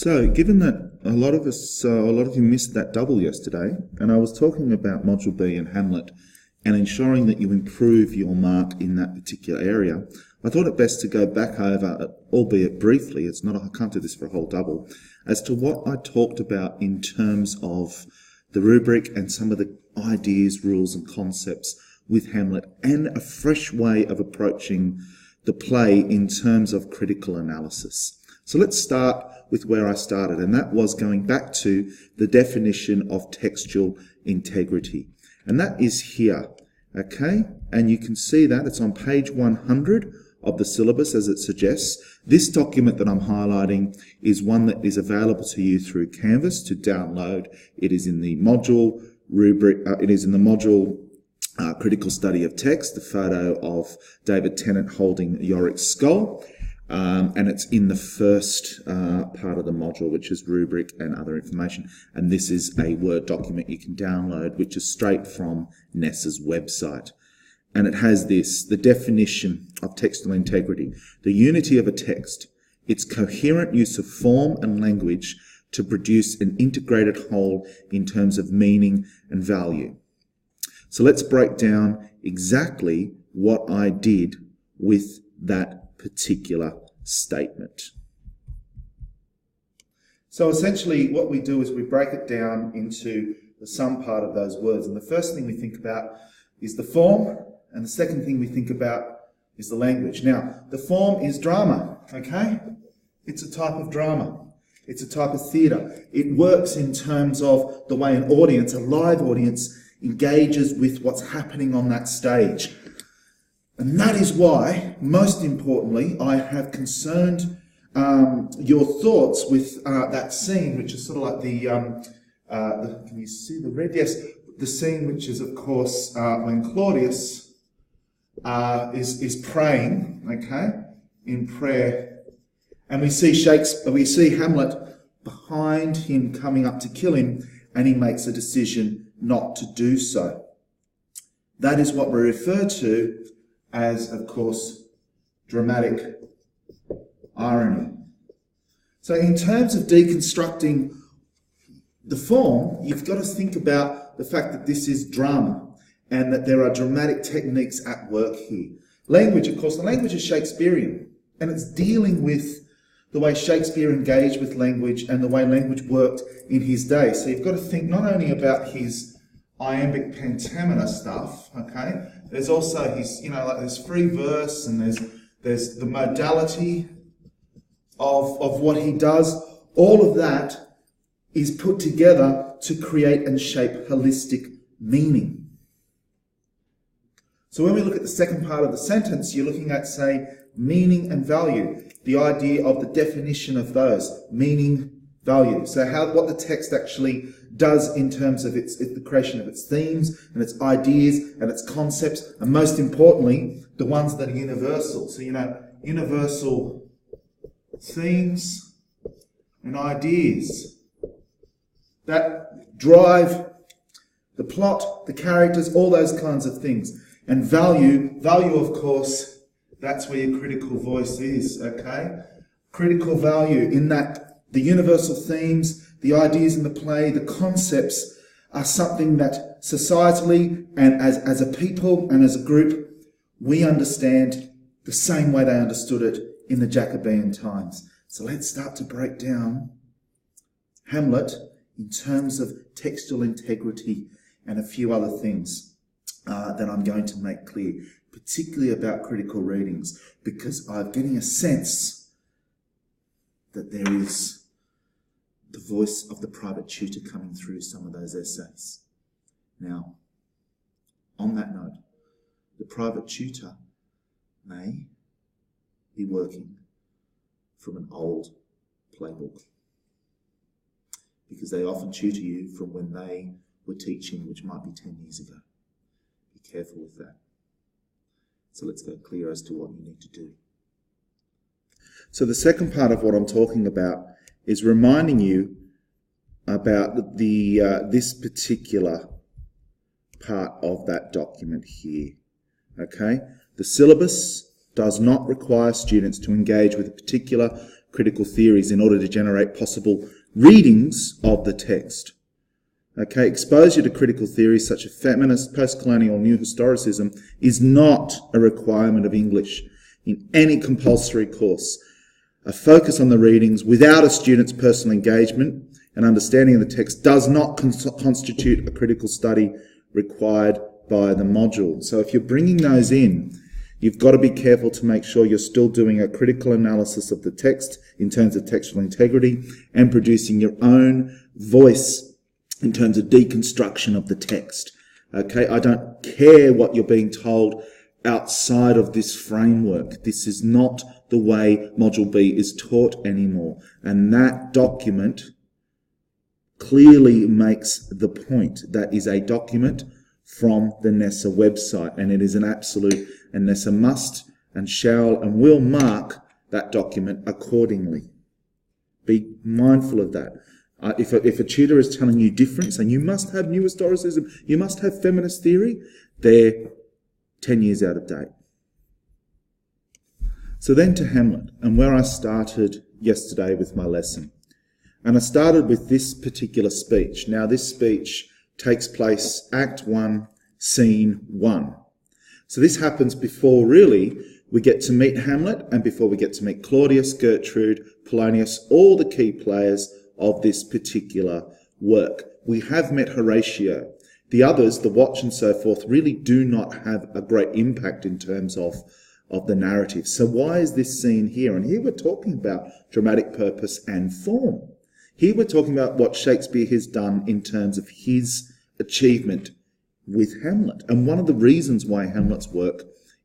So, given that a lot of you missed that double yesterday, and I was talking about Module B and Hamlet, and ensuring that you improve your mark in that particular area, I thought it best to go back over, albeit briefly, I can't do this for a whole double, as to what I talked about in terms of the rubric and some of the ideas, rules and concepts with Hamlet, and a fresh way of approaching the play in terms of critical analysis. So let's start with where I started, and that was going back to the definition of textual integrity. And that is here, okay? And you can see that it's on page 100 of the syllabus as it suggests. This document that I'm highlighting is one that is available to you through Canvas to download. It is in the module rubric, critical study of text, the photo of David Tennant holding Yorick's skull. And it's in the first part of the module, which is rubric and other information. And this is a Word document you can download, which is straight from NESA's website. And it has this, the definition of textual integrity: the unity of a text, its coherent use of form and language to produce an integrated whole in terms of meaning and value. So let's break down exactly what I did with that particular statement. So essentially what we do is we break it down into the sum part of those words, and the first thing we think about is the form, and the second thing we think about is the language. Now, the form is drama, okay? It's a type of drama. It's a type of theatre. It works in terms of the way an audience, a live audience, engages with what's happening on that stage. And that is why, most importantly, I have concerned your thoughts with that scene, which is sort of like can you see the red? Yes, the scene which is, of course, when Claudius is praying, okay, in prayer, and we see Hamlet behind him coming up to kill him, and he makes a decision not to do so. That is what we refer to as, of course, dramatic irony. So in terms of deconstructing the form, you've got to think about the fact that this is drama and that there are dramatic techniques at work here. Language, of course, the language is Shakespearean, and it's dealing with the way Shakespeare engaged with language and the way language worked in his day. So you've got to think not only about his iambic pentameter stuff, okay? There's also his, there's free verse, and there's the modality of what he does. All of that is put together to create and shape holistic meaning. So when we look at the second part of the sentence, you're looking at, say, meaning and value. The idea of the definition of those, meaning, value. So what the text actually does in terms of the creation of its themes and its ideas and its concepts, and most importantly, the ones that are universal. So, universal themes and ideas that drive the plot, the characters, all those kinds of things. And value, of course, that's where your critical voice is, okay? Critical value in that the universal themes, the ideas in the play, the concepts are something that societally and as a people and as a group, we understand the same way they understood it in the Jacobean times. So let's start to break down Hamlet in terms of textual integrity and a few other things that I'm going to make clear, particularly about critical readings, because I'm getting a sense that there is the voice of the private tutor coming through some of those essays. Now, on that note, the private tutor may be working from an old playbook, because they often tutor you from when they were teaching, which might be 10 years ago. Be careful with that. So let's go clear as to what you need to do. So the second part of what I'm talking about is reminding you about this particular part of that document here. Okay? The syllabus does not require students to engage with a particular critical theories in order to generate possible readings of the text. Okay, exposure to critical theories such as feminist, post-colonial, new historicism is not a requirement of English in any compulsory course. A focus on the readings without a student's personal engagement and understanding of the text does not constitute a critical study required by the module. So if you're bringing those in, you've got to be careful to make sure you're still doing a critical analysis of the text in terms of textual integrity and producing your own voice in terms of deconstruction of the text. Okay, I don't care what you're being told outside of this framework. This is not the way Module B is taught anymore. And that document clearly makes the point. That is a document from the NESA website, and it is an absolute, and NESA must and shall and will mark that document accordingly. Be mindful of that. If a tutor is telling you different, saying you must have new historicism, you must have feminist theory, they're 10 years out of date. So then to Hamlet, and where I started yesterday with my lesson. And I started with this particular speech. Now this speech takes place Act 1, Scene 1. So this happens before really we get to meet Hamlet and before we get to meet Claudius, Gertrude, Polonius, all the key players of this particular work. We have met Horatio. The others, the Watch and so forth, really do not have a great impact in terms of the narrative. So why is this scene here? And here we're talking about dramatic purpose and form. Here we're talking about what Shakespeare has done in terms of his achievement with Hamlet. And one of the reasons why Hamlet's work,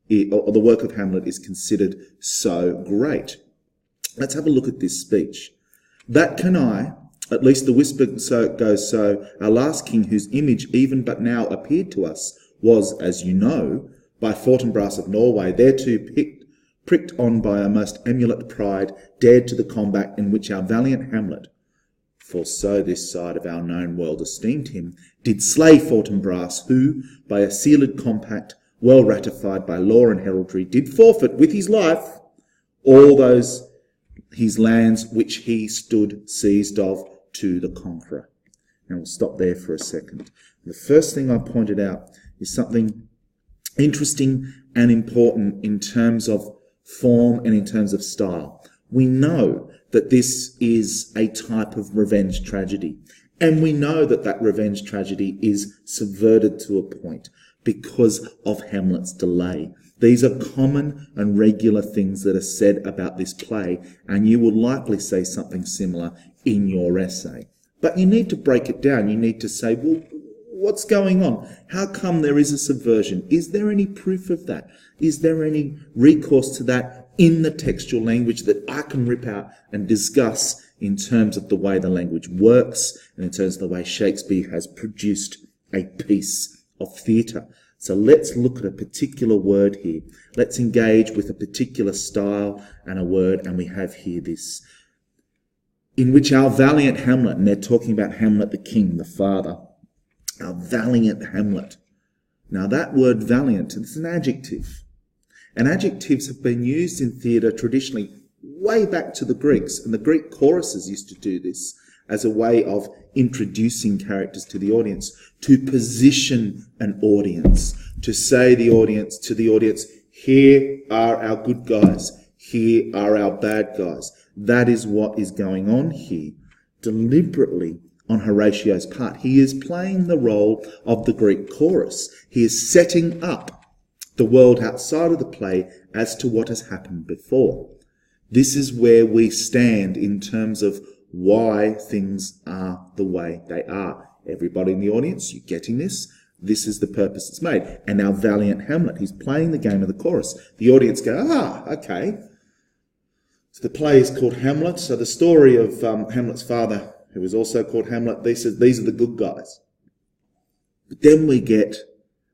or the work of Hamlet, is considered so great. Let's have a look at this speech. That can I, at least the whisper so goes so, our last king whose image even but now appeared to us was, as you know, by Fortinbras of Norway, thereto pricked on by a most emulate pride, dared to the combat in which our valiant Hamlet, for so this side of our known world esteemed him, did slay Fortinbras, who, by a sealed compact, well ratified by law and heraldry, did forfeit with his life all those his lands which he stood seized of to the conqueror. And we'll stop there for a second. The first thing I pointed out is something interesting and important in terms of form and in terms of style. We know that this is a type of revenge tragedy. And we know that that revenge tragedy is subverted to a point because of Hamlet's delay. These are common and regular things that are said about this play, and you will likely say something similar in your essay. But you need to break it down. You need to say, well, what's going on? How come there is a subversion? Is there any proof of that? Is there any recourse to that in the textual language that I can rip out and discuss in terms of the way the language works and in terms of the way Shakespeare has produced a piece of theatre? So let's look at a particular word here. Let's engage with a particular style and a word, and we have here this. In which our valiant Hamlet, and they're talking about Hamlet the king, the father, our valiant Hamlet. Now that word valiant is an adjective. And adjectives have been used in theatre traditionally way back to the Greeks, and the Greek choruses used to do this as a way of introducing characters to the audience, to position an audience, to say to the audience, here are our good guys, here are our bad guys. That is what is going on here, deliberately on Horatio's part. He is playing the role of the Greek chorus. He is setting up the world outside of the play as to what has happened before. This is where we stand in terms of why things are the way they are. Everybody in the audience, you getting this? This is the purpose it's made. And our valiant Hamlet, he's playing the game of the chorus. The audience go, okay. So the play is called Hamlet. So the story of Hamlet's father, who was also called Hamlet, these are the good guys. But then we get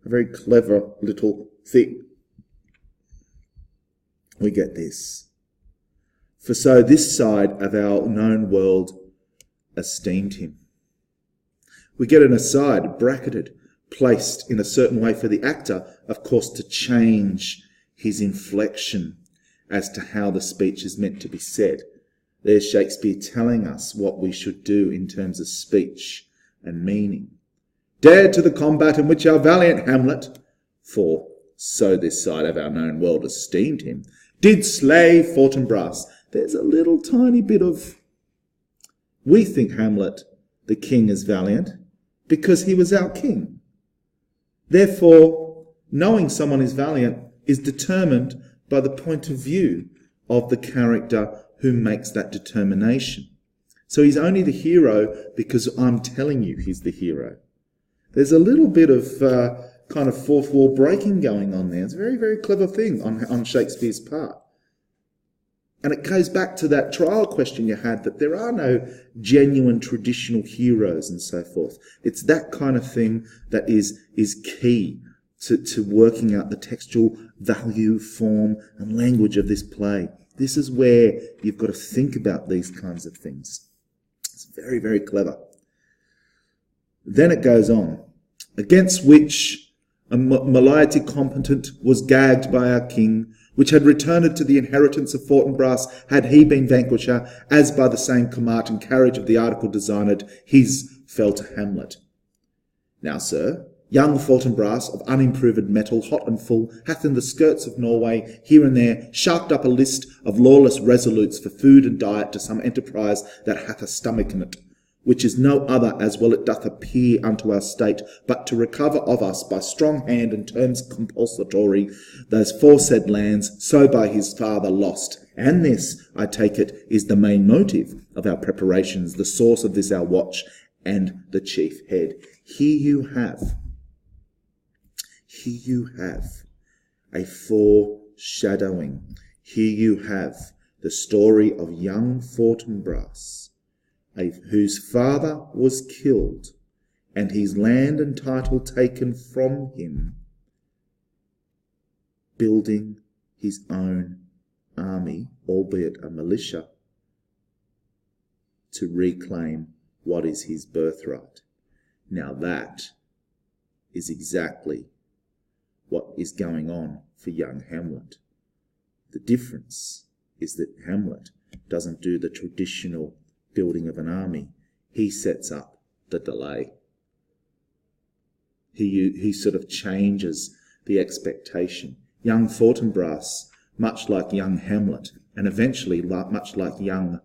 a very clever little thing. We get this. For so this side of our known world esteemed him. We get an aside, bracketed, placed in a certain way for the actor, of course, to change his inflection as to how the speech is meant to be said. There's Shakespeare telling us what we should do in terms of speech and meaning. Dared to the combat in which our valiant Hamlet, for so this side of our known world esteemed him, did slay Fortinbras. There's a little tiny bit of, we think Hamlet, the king, is valiant because he was our king. Therefore, knowing someone is valiant is determined by the point of view of the character who makes that determination. So he's only the hero because I'm telling you he's the hero. There's a little bit of kind of fourth wall breaking going on there. It's a very, very clever thing on Shakespeare's part. And it goes back to that trial question you had, that there are no genuine traditional heroes and so forth. It's that kind of thing that is key to working out the textual value, form, and language of this play. This is where you've got to think about these kinds of things. It's very, very clever. Then it goes on. Against which a moiety competent was gagged by our king, which had returned to the inheritance of Fortinbras, had he been vanquisher, as by the same comart and carriage of the article designed, his fell to Hamlet. Now, sir, young Fortinbras, of unimproved metal, hot and full, hath in the skirts of Norway, here and there, sharked up a list of lawless resolutes for food and diet to some enterprise that hath a stomach in it, which is no other, as well it doth appear unto our state, but to recover of us by strong hand and terms compulsatory those foresaid lands, so by his father lost. And this, I take it, is the main motive of our preparations, the source of this our watch, and the chief head. Here you have a foreshadowing. Here you have the story of young Fortinbras, whose father was killed and his land and title taken from him, building his own army, albeit a militia, to reclaim what is his birthright. Now that is exactly what is going on for young Hamlet. The difference is that Hamlet doesn't do the traditional building of an army. He sets up the delay. He sort of changes the expectation. Young Fortinbras, much like young Hamlet, and eventually much like young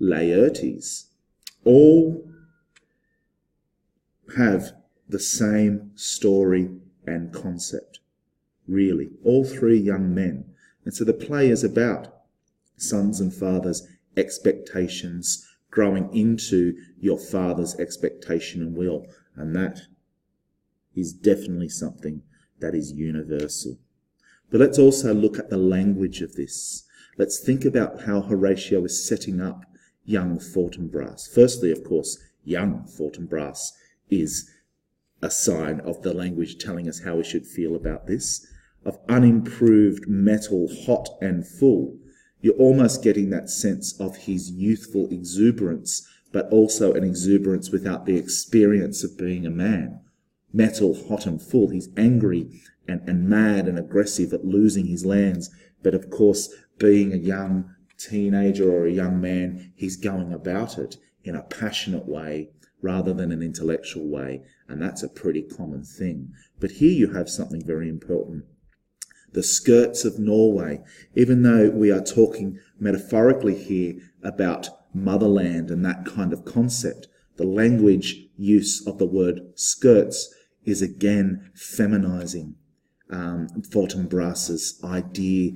Laertes, all have the same story and concept, really. All three young men. And so the play is about sons and fathers' expectations growing into your father's expectation and will. And that is definitely something that is universal. But let's also look at the language of this. Let's think about how Horatio is setting up young Fortinbras. Firstly, of course, young Fortinbras is a sign of the language telling us how we should feel about this. Of unimproved metal, hot and full. You're almost getting that sense of his youthful exuberance, but also an exuberance without the experience of being a man. Metal, hot and full. He's angry and mad and aggressive at losing his lands. But of course, being a young teenager or a young man, he's going about it in a passionate way rather than an intellectual way. And that's a pretty common thing. But here you have something very important. The skirts of Norway, even though we are talking metaphorically here about motherland and that kind of concept, the language use of the word skirts is again feminizing Fortinbras's idea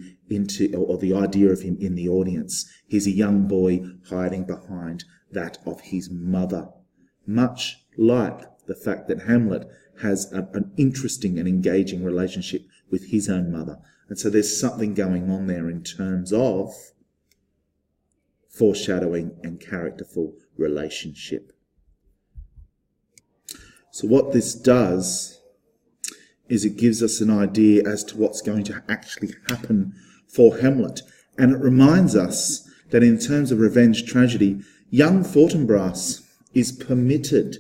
or the idea of him in the audience. He's a young boy hiding behind that of his mother, much like the fact that Hamlet has an interesting and engaging relationship with his own mother. And so there's something going on there in terms of foreshadowing and characterful relationship. So what this does is it gives us an idea as to what's going to actually happen for Hamlet. And it reminds us that in terms of revenge tragedy, young Fortinbras is permitted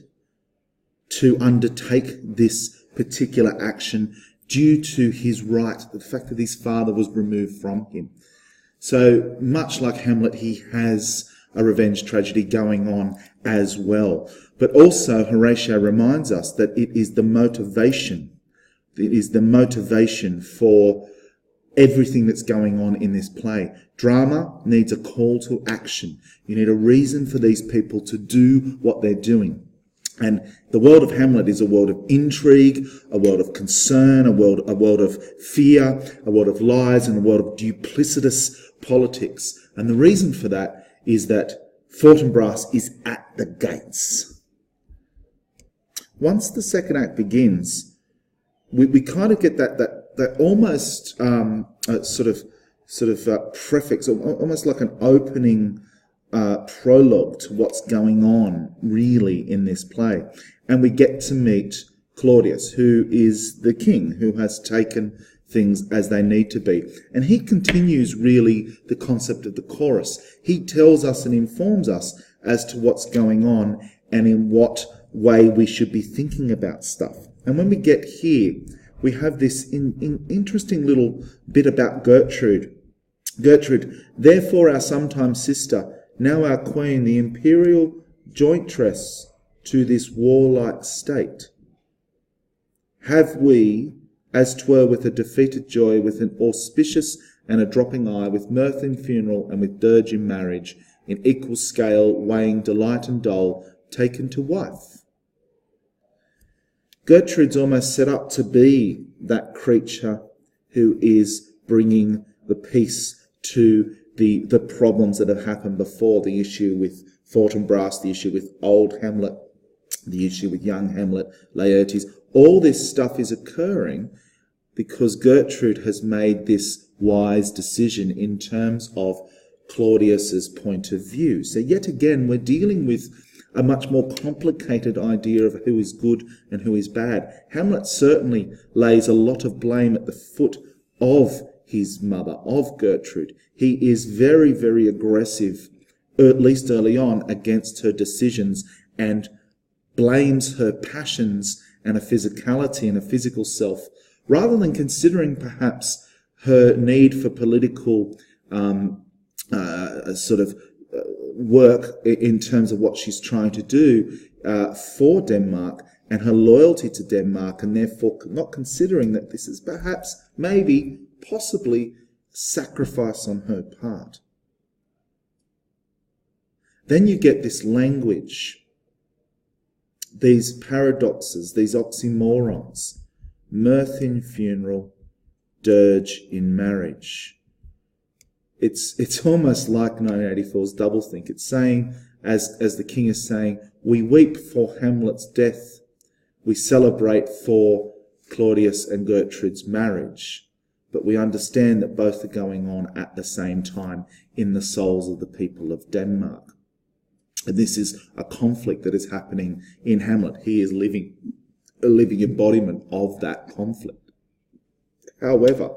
to undertake this particular action due to his right, the fact that his father was removed from him. So much like Hamlet, he has a revenge tragedy going on as well. But also Horatio reminds us that it is the motivation for everything that's going on in this play. Drama needs a call to action. You need a reason for these people to do what they're doing. And the world of Hamlet is a world of intrigue, a world of concern, a world of fear, a world of lies, and a world of duplicitous politics. And the reason for that is that Fortinbras is at the gates. Once the second act begins, we kind of get that almost prefix, almost like an opening prologue to what's going on really in this play. And we get to meet Claudius, who is the king, who has taken things as they need to be. And he continues really the concept of the chorus. He tells us and informs us as to what's going on and in what way we should be thinking about stuff. And when we get here, we have this interesting little bit about Gertrude. Gertrude, therefore our sometime sister, now our queen, the imperial jointress to this warlike state. Have we, as 'twere with a defeated joy, with an auspicious and a dropping eye, with mirth in funeral and with dirge in marriage, in equal scale weighing delight and dole, taken to wife? Gertrude's almost set up to be that creature who is bringing the peace to the problems that have happened before, the issue with Fortinbras, the issue with old Hamlet, the issue with young Hamlet, Laertes. All this stuff is occurring because Gertrude has made this wise decision in terms of Claudius's point of view. So yet again, we're dealing with a much more complicated idea of who is good and who is bad. Hamlet certainly lays a lot of blame at the foot of his mother, of Gertrude. He is very, very aggressive, at least early on, against her decisions and blames her passions and a physicality and a physical self, rather than considering perhaps her need for political work in terms of what she's trying to do for Denmark and her loyalty to Denmark, and therefore not considering that this is perhaps, maybe, possibly sacrifice on her part. Then you get this language, these paradoxes, these oxymorons, mirth in funeral, dirge in marriage. It's almost like 1984's Doublethink. It's saying, as the king is saying, we weep for Hamlet's death, we celebrate for Claudius and Gertrude's marriage, but we understand that both are going on at the same time in the souls of the people of Denmark. And this is a conflict that is happening in Hamlet. He is a living embodiment of that conflict. However,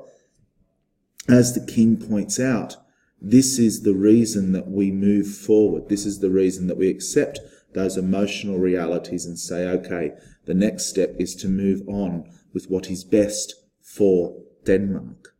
as the king points out, this is the reason that we move forward. This is the reason that we accept those emotional realities and say, okay, the next step is to move on with what is best for Denmark.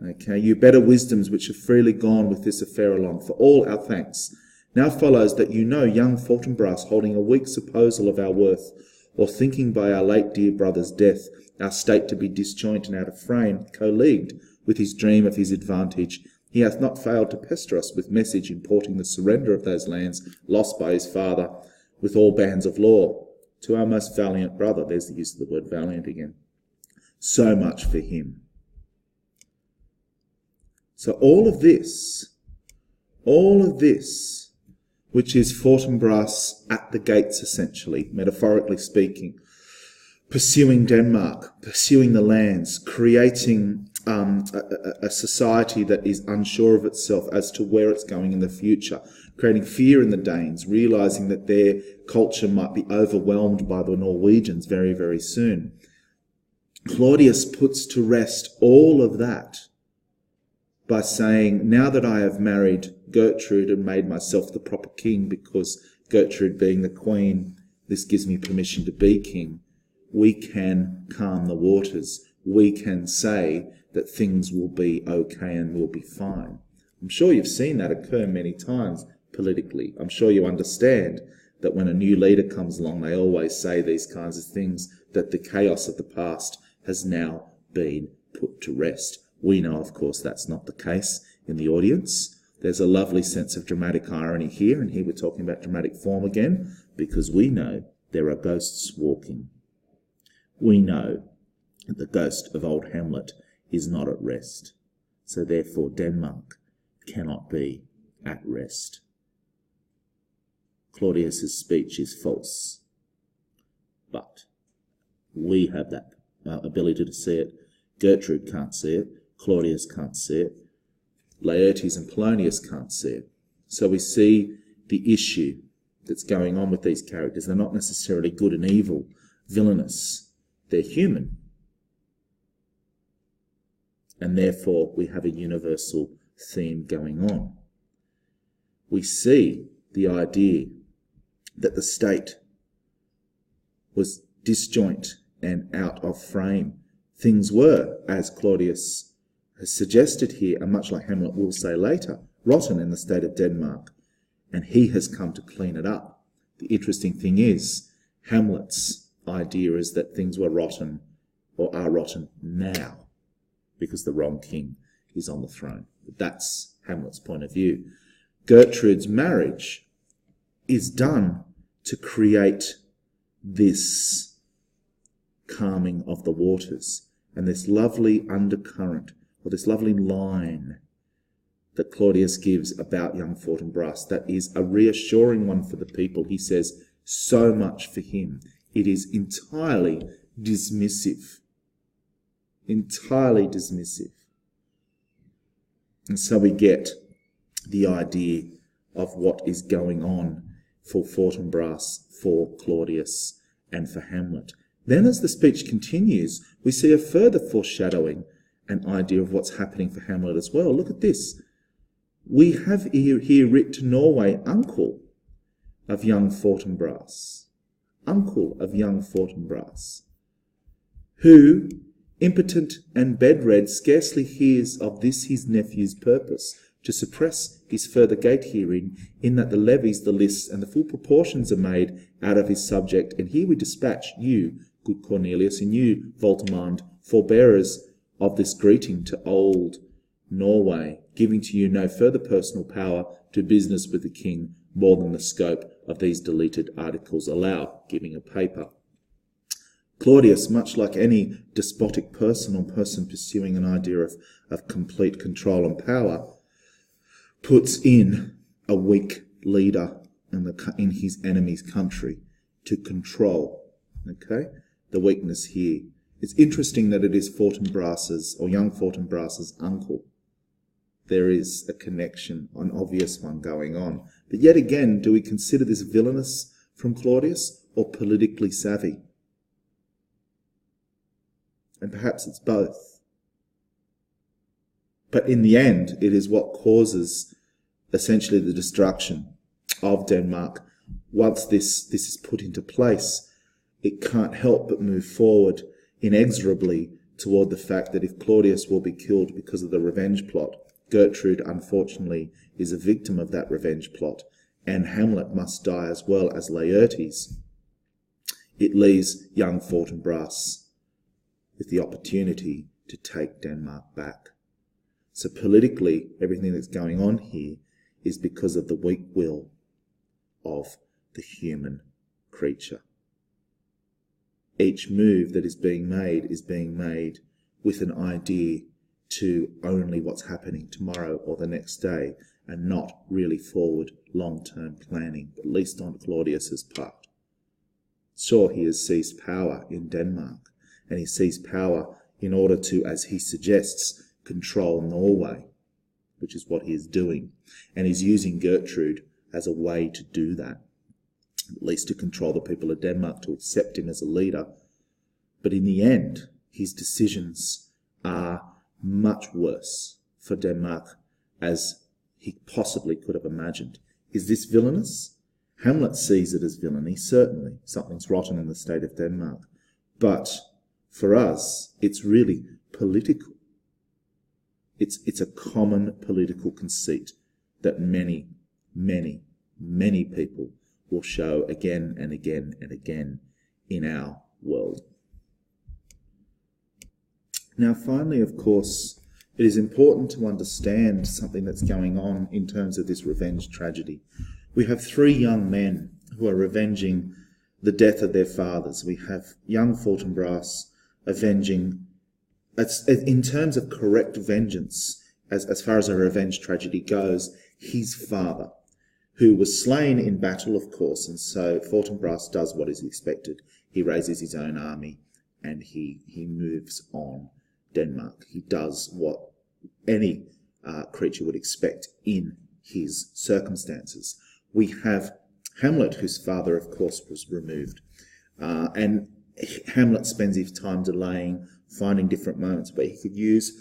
Okay, you better wisdoms which have freely gone with this affair along, for all our thanks. Now follows that you know young Fortinbras, holding a weak supposal of our worth, or thinking by our late dear brother's death, our state to be disjoint and out of frame, colleagued with his dream of his advantage, he hath not failed to pester us with message importing the surrender of those lands lost by his father, with all bands of law, to our most valiant brother. There's the use of the word valiant again. So much for him. So all of this, which is Fortinbras at the gates, essentially, metaphorically speaking, pursuing Denmark, pursuing the lands, creating a society that is unsure of itself as to where it's going in the future, creating fear in the Danes, realising that their culture might be overwhelmed by the Norwegians very, very soon. Claudius puts to rest all of that by saying, now that I have married Gertrude and made myself the proper king, because Gertrude being the queen, this gives me permission to be king, we can calm the waters. We can say that things will be okay and will be fine. I'm sure you've seen that occur many times politically. I'm sure you understand that when a new leader comes along, they always say these kinds of things, that the chaos of the past has now been put to rest. We know, of course, that's not the case in the audience. There's a lovely sense of dramatic irony here, and here we're talking about dramatic form again, because we know there are ghosts walking. We know that the ghost of old Hamlet is not at rest. So therefore Denmark cannot be at rest. Claudius's speech is false. But we have that ability to see it. Gertrude can't see it. Claudius can't see it. Laertes and Polonius can't see it. So we see the issue that's going on with these characters. They're not necessarily good and evil, villainous. They're human. And therefore we have a universal theme going on. We see the idea that the state was disjoint and out of frame. Things were, as Claudius has suggested here, and much like Hamlet will say later, rotten in the state of Denmark, and he has come to clean it up. The interesting thing is, Hamlet's idea is that things were rotten, or are rotten now, because the wrong king is on the throne. But that's Hamlet's point of view. Gertrude's marriage is done to create this calming of the waters and this lovely undercurrent, or this lovely line that Claudius gives about young Fortinbras, that is a reassuring one for the people. He says, so much for him. It is entirely dismissive. Entirely dismissive. And so we get the idea of what is going on for Fortinbras, for Claudius, and for Hamlet. Then as the speech continues, we see a further foreshadowing and idea of what's happening for Hamlet as well. Look at this. We have here writ to Norway, uncle of young Fortinbras. Uncle of young Fortinbras, who, impotent and bedred, scarcely hears of this his nephew's purpose, to suppress his further gate herein, in that the levies, the lists, and the full proportions are made out of his subject. And here we dispatch you, good Cornelius, and you, Voltimand, forbearers of this greeting to old Norway, giving to you no further personal power to business with the king, more than the scope of these deleted articles allow, giving a paper. Claudius, much like any despotic person or person pursuing an idea of complete control and power, puts in a weak leader in his enemy's country to control. Okay? The weakness here. It's interesting that it is Fortinbras's, or young Fortinbras's, uncle. There is a connection, an obvious one going on. But yet again, do we consider this villainous from Claudius or politically savvy? And perhaps it's both. But in the end, it is what causes essentially the destruction of Denmark. Once this is put into place, it can't help but move forward inexorably toward the fact that if Claudius will be killed because of the revenge plot, Gertrude, unfortunately, is a victim of that revenge plot, and Hamlet must die as well as Laertes. It leaves young Fortinbras with the opportunity to take Denmark back. So politically, everything that's going on here is because of the weak will of the human creature. Each move that is being made with an idea to only what's happening tomorrow or the next day, and not really forward long-term planning, at least on Claudius's part. Sure, he has seized power in Denmark, and he seized power in order to, as he suggests, control Norway, which is what he is doing. And he's using Gertrude as a way to do that, at least to control the people of Denmark, to accept him as a leader. But in the end, his decisions are much worse for Denmark as he possibly could have imagined. Is this villainous? Hamlet sees it as villainy, certainly. Something's rotten in the state of Denmark. But for us, it's really political. It's a common political conceit that many, many, many people will show again and again and again in our world. Now, finally, of course, it is important to understand something that's going on in terms of this revenge tragedy. We have three young men who are revenging the death of their fathers. We have young Fortinbras avenging, in terms of correct vengeance, as far as a revenge tragedy goes, his father, who was slain in battle, of course, and so Fortinbras does what is expected. He raises his own army and he moves on Denmark. He does what any creature would expect in his circumstances. We have Hamlet, whose father, of course, was removed. And Hamlet spends his time delaying, finding different moments where he could use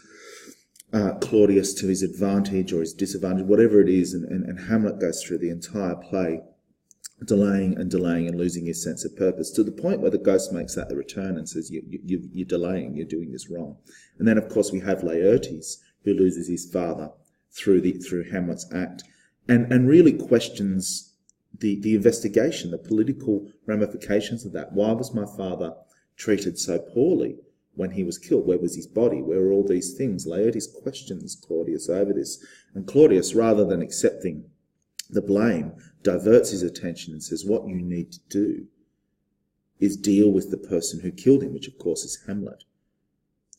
Claudius to his advantage or his disadvantage, whatever it is, and Hamlet goes through the entire play delaying and delaying and losing his sense of purpose, to the point where the ghost makes that the return and says, you're delaying, you're doing this wrong. And then, of course, we have Laertes, who loses his father through Hamlet's act, and really questions the investigation, the political ramifications of that. Why was my father treated so poorly when he was killed? Where was his body? Where were all these things? Laertes questions Claudius over this. And Claudius, rather than accepting the blame, diverts his attention and says, what you need to do is deal with the person who killed him, which of course is Hamlet.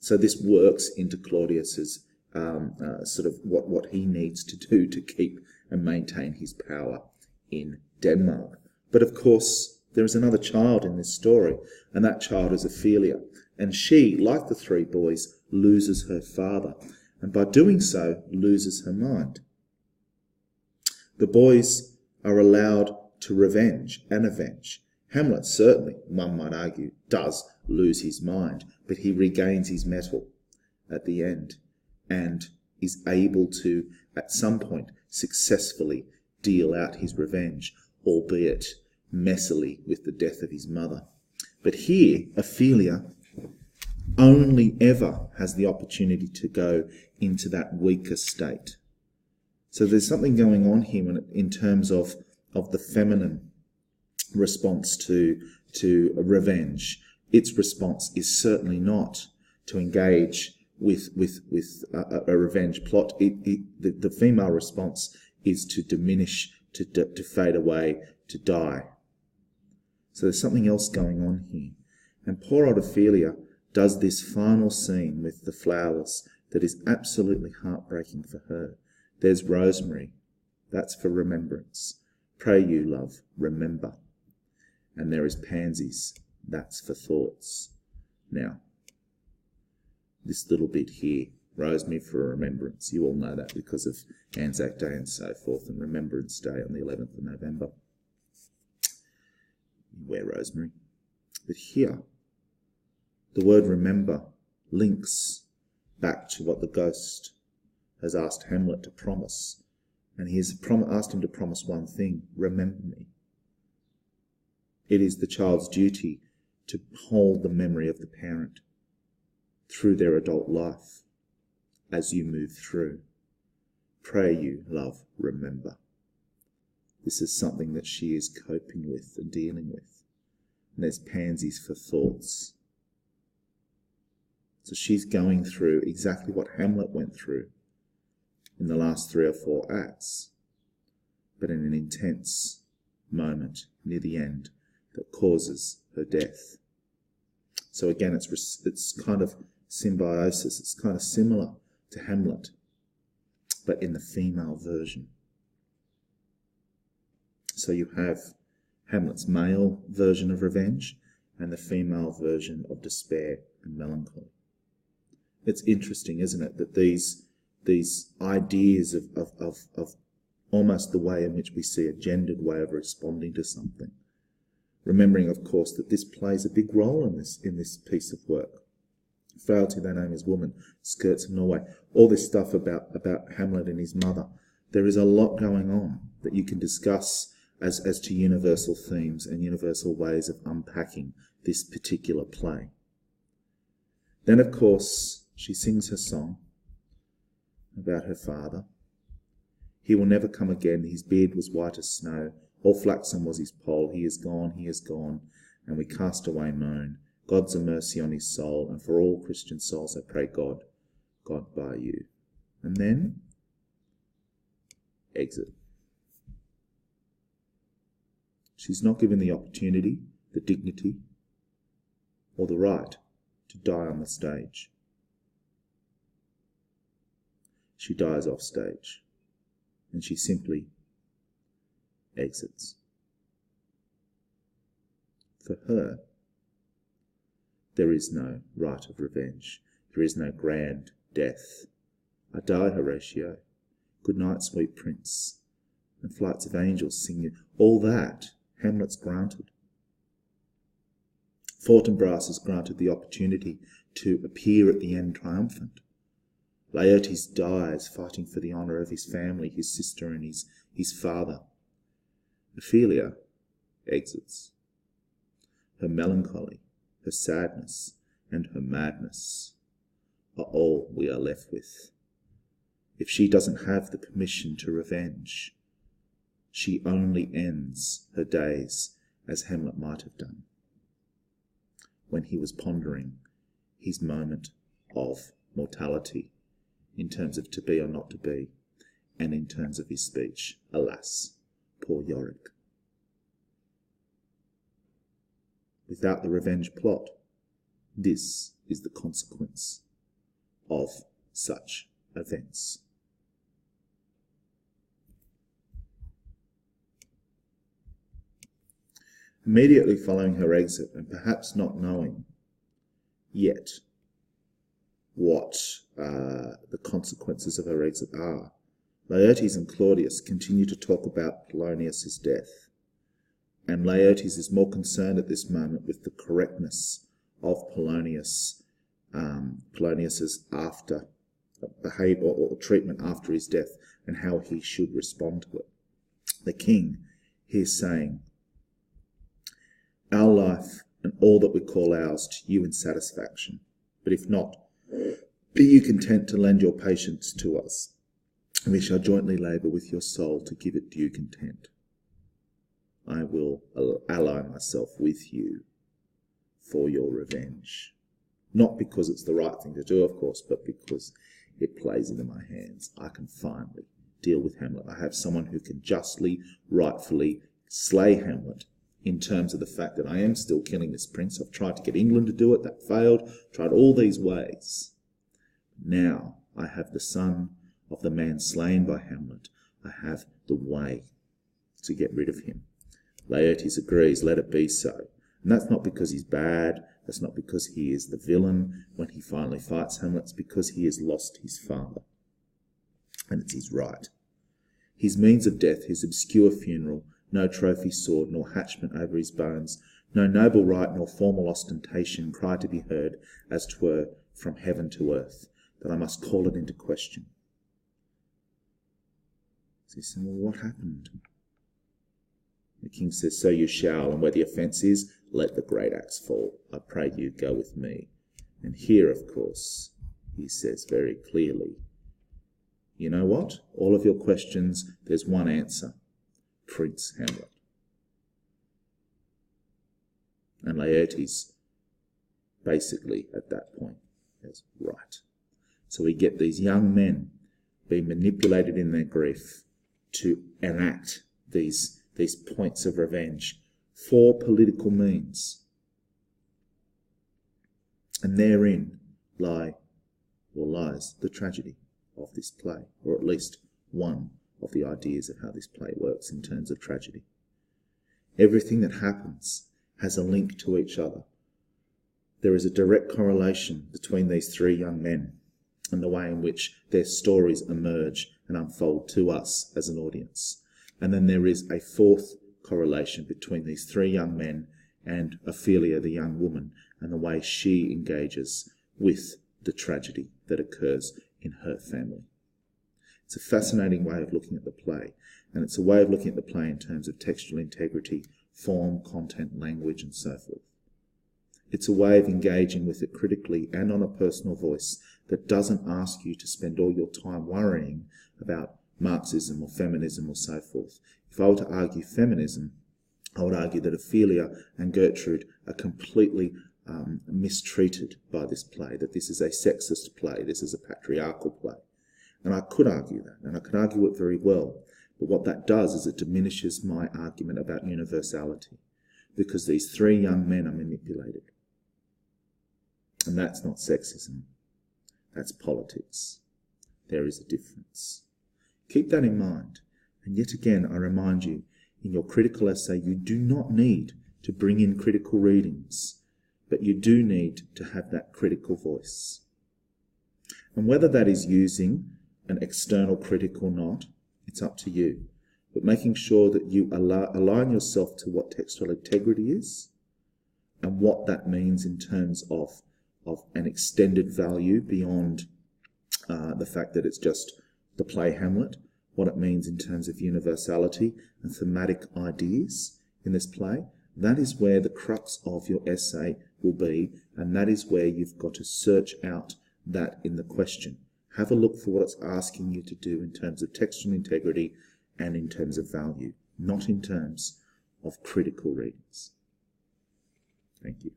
So this works into Claudius's sort of what he needs to do to keep and maintain his power in Denmark. But of course, there is another child in this story, and that child is Ophelia. And she, like the three boys, loses her father, and by doing so, loses her mind. The boys are allowed to revenge and avenge. Hamlet certainly, one might argue, does lose his mind, but he regains his mettle at the end and is able to, at some point, successfully deal out his revenge, albeit messily with the death of his mother. But here, Ophelia only ever has the opportunity to go into that weaker state. So there's something going on here in terms of the feminine response to revenge. Its response is certainly not to engage with a revenge plot. The female response is to diminish, to fade away, to die. So there's something else going on here. And poor old Ophelia does this final scene with the flowers that is absolutely heartbreaking for her. There's rosemary. That's for remembrance. Pray you, love, remember. And there is pansies. That's for thoughts. Now, this little bit here, rosemary for remembrance. You all know that because of Anzac Day and so forth, and Remembrance Day on the 11th of November. You wear rosemary. But here, the word remember links back to what the ghost has asked Hamlet to promise. And he has asked him to promise one thing: remember me. It is the child's duty to hold the memory of the parent through their adult life as you move through. Pray you, love, remember. This is something that she is coping with and dealing with. And there's pansies for thoughts. So she's going through exactly what Hamlet went through in the last 3 or 4 acts, but in an intense moment near the end that causes her death. So again, it's kind of symbiosis. It's kind of similar to Hamlet, but in the female version. So you have Hamlet's male version of revenge and the female version of despair and melancholy. It's interesting, isn't it, that these ideas of almost the way in which we see a gendered way of responding to something. Remembering, of course, that this plays a big role in this piece of work. Frailty, thy name is woman, skirts of Norway, all this stuff about Hamlet and his mother. There is a lot going on that you can discuss as to universal themes and universal ways of unpacking this particular play. Then, of course, she sings her song, about her father. He will never come again. His beard was white as snow. All flaxen was his poll. He is gone, and we cast away moan. God's a mercy on his soul, and for all Christian souls I pray God by you. And then, exit. She's not given the opportunity, the dignity, or the right to die on the stage. She dies off stage, and she simply exits. For her, there is no right of revenge. There is no grand death. I die, Horatio. Good night, sweet prince. And flights of angels sing you. All that Hamlet's granted. Fortinbras is granted the opportunity to appear at the end triumphant. Laertes dies fighting for the honour of his family, his sister and his father. Ophelia exits. Her melancholy, her sadness, and her madness are all we are left with. If she doesn't have the permission to revenge, she only ends her days as Hamlet might have done, when he was pondering his moment of mortality in terms of to be or not to be, and in terms of his speech, alas, poor Yorick. Without the revenge plot, this is the consequence of such events. Immediately following her exit, and perhaps not knowing yet what the consequences of her exit are, Laertes and Claudius continue to talk about Polonius's death. And Laertes is more concerned at this moment with the correctness of Polonius's after behaviour or treatment after his death, and how he should respond to it. The king here saying, our life and all that we call ours to you in satisfaction, but if not, be you content to lend your patience to us, and we shall jointly labour with your soul to give it due content. I will ally myself with you for your revenge. Not because it's the right thing to do, of course, but because it plays into my hands. I can finally deal with Hamlet. I have someone who can justly, rightfully slay Hamlet in terms of the fact that I am still killing this prince. I've tried to get England to do it. That failed. Tried all these ways. Now I have the son of the man slain by Hamlet. I have the way to get rid of him. Laertes agrees, let it be so. And that's not because he's bad. That's not because he is the villain when he finally fights Hamlet. It's because he has lost his father. And it's his right. His means of death, his obscure funeral, no trophy sword nor hatchment over his bones, no noble right nor formal ostentation cry to be heard, as 'twere from heaven to earth, that I must call it into question. So he said, well, what happened? The king says, so you shall, and where the offence is, let the great axe fall. I pray you go with me. And here, of course, he says very clearly, you know what? All of your questions, there's one answer. Prince Hamlet. And Laertes basically at that point is right. So we get these young men being manipulated in their grief to enact these points of revenge for political means. And therein lies the tragedy of this play, or at least one of the ideas of how this play works in terms of tragedy. Everything that happens has a link to each other. There is a direct correlation between these three young men and the way in which their stories emerge and unfold to us as an audience. And then there is a fourth correlation between these three young men and Ophelia, the young woman, and the way she engages with the tragedy that occurs in her family. It's a fascinating way of looking at the play, and it's a way of looking at the play in terms of textual integrity, form, content, language, and so forth. It's a way of engaging with it critically and on a personal voice that doesn't ask you to spend all your time worrying about Marxism or feminism or so forth. If I were to argue feminism, I would argue that Ophelia and Gertrude are completely mistreated by this play, that this is a sexist play, this is a patriarchal play. And I could argue that, and I could argue it very well. But what that does is it diminishes my argument about universality, because these three young men are manipulated. And that's not sexism. That's politics. There is a difference. Keep that in mind. And yet again, I remind you, in your critical essay, you do not need to bring in critical readings, but you do need to have that critical voice. And whether that is using an external critic or not, it's up to you. But making sure that you align yourself to what textual integrity is and what that means in terms of an extended value beyond the fact that it's just the play Hamlet, what it means in terms of universality and thematic ideas in this play. That is where the crux of your essay will be, and that is where you've got to search out that in the question. Have a look for what it's asking you to do in terms of textual integrity and in terms of value, not in terms of critical readings. Thank you.